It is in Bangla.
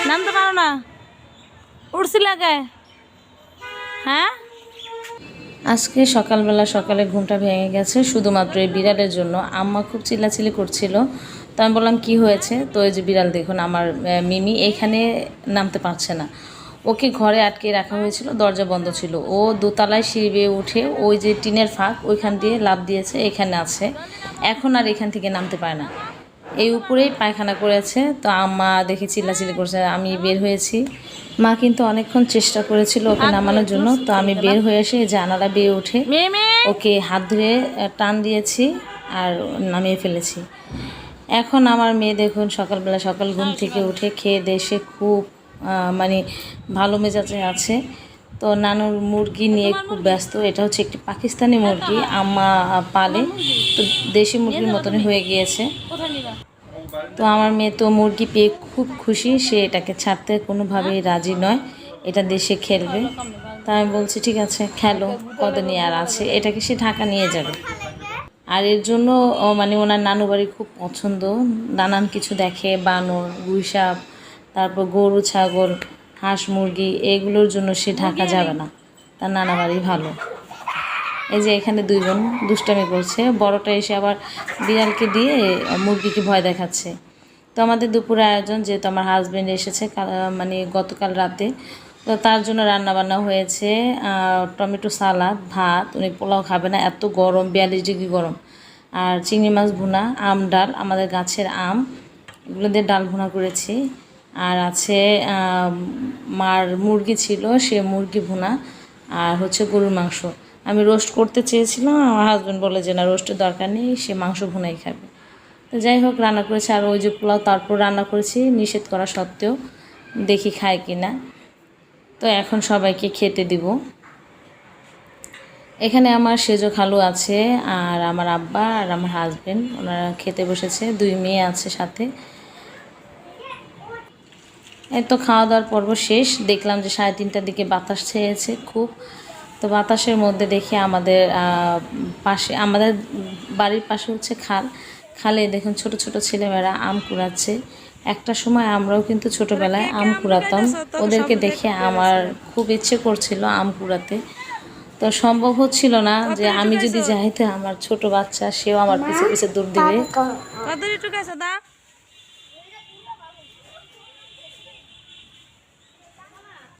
নামতে পারো না? উঠছিল আগে? হ্যাঁ, আজকে সকালে ঘুমটা ভেঙে গেছে শুধুমাত্র এই বিড়ালের জন্য। আম্মা খুব চিল্লাচিল্লি করছিল, তো আমি বললাম কি হয়েছে? তো এই যে বিড়াল দেখুন আমার মিমি এইখানে নামতে পারছে না। ওকে ঘরে আটকে রাখা হয়েছিল, দরজা বন্ধ ছিল। ও দোতলায় সিঁড়ি বেয়ে উঠে ওই যে টিনের ফাঁক ওইখান দিয়ে লাফ দিয়েছে, এখানে আছে। এখন আর এখান থেকে নামতে পারে না, এই উপরেই পায়খানা করেছে। তো আম্মা দেখে চিল্লাচিল্লি করছে, আমি বের হয়েছি। মা কিন্তু অনেকক্ষণ চেষ্টা করেছিল ওকে নামানোর জন্য। তো আমি বের হয়ে এসে জানালা বেয়ে উঠে ওকে হাত ধরে টান দিয়েছি আর নামিয়ে ফেলেছি। এখন আমার মেয়ে দেখুন সকাল ঘুম থেকে উঠে খেয়ে দিয়ে সে খুব মানে ভালো মেজাজে আছে। তো নানুর মুরগি নিয়ে খুব ব্যস্ত। এটা হচ্ছে একটি পাকিস্তানি মুরগি, আম্মা পালে, তো দেশি মুরগির মতনই হয়ে গিয়েছে। তো আমার মেয়ে তো মুরগি পেয়ে খুব খুশি, সে এটাকে ছাড়তে কোনোভাবেই রাজি নয়, এটা দেশে খেলবে। তা আমি বলছি ঠিক আছে খেলো, কদিনই আর আছে, এটাকে সে ঢাকা নিয়ে যাবে। আর এর জন্য মানে ওনার নানু বাড়ি খুব পছন্দ, নানান কিছু দেখে, বানর, গুইসাপ, তারপর গরু, ছাগল, হাঁস, মুরগি, এগুলোর জন্য সে ঢাকা যাবে না, তার নানা বাড়ি ভালো। এই যে এখানে দুই বোন দুষ্টামি করছে, বড়টা এসে আবার বিড়ালকে দিয়ে মুরগিকে ভয় দেখাচ্ছে। তো আমাদের দুপুরে আয়োজন, যেহেতু আমার হাজব্যান্ড এসেছে মানে গতকাল রাতে, তো তার জন্য রান্নাবান্না হয়েছে টমেটো সালাদ, ভাত, উনি পোলাও খাবে না, এত গরম, 42 ডিগ্রি গরম, আর চিংড়ি মাছ ভুনা, আম ডাল, আমাদের গাছের আম, এগুলো দিয়ে ডাল ভুনা করেছি। আর আছে মার মুরগি ছিল, সে মুরগি ভুনা, আর হচ্ছে গরুর মাংস। আমি রোস্ট করতে চেয়েছিলাম, আমার হাজব্যান্ড বলে যে না, রোস্টের দরকার নেই, সে মাংস ভুনাই খাবে। তো যাই হোক রান্না করেছি। আর ওই যে পোলাও তারপর রান্না করেছি নিষেধ করা সত্ত্বেও, দেখি খায় কি না। তো এখন সবাইকে খেতে দিব। এখানে আমার সেজো খালু আছে, আর আমার আব্বা আর আমার হাজব্যান্ড, ওনারা খেতে বসেছে, 2 মেয়ে আছে সাথে। এই তো খাওয়া দাওয়ার পর্ব শেষ। দেখলাম যে 3:30টার দিকে বাতাস ছেয়েছে খুব। তো বাতাসের মধ্যে দেখি আমাদের পাশে, আমাদের বাড়ির পাশে হচ্ছে খাল, খালে দেখুন ছোট ছোট ছেলেমেয়েরা আম কুড়াচ্ছে। একটা সময় আমরাও কিন্তু ছোটোবেলায় আম কুড়াতাম, ওদেরকে দেখে আমার খুব ইচ্ছে করছিল আম কুড়াতে। তো সম্ভব হচ্ছিল না যে আমি যদি যাইতে আমার ছোট বাচ্চা সেও আমার পিছে পিছে দৌড় দিবে।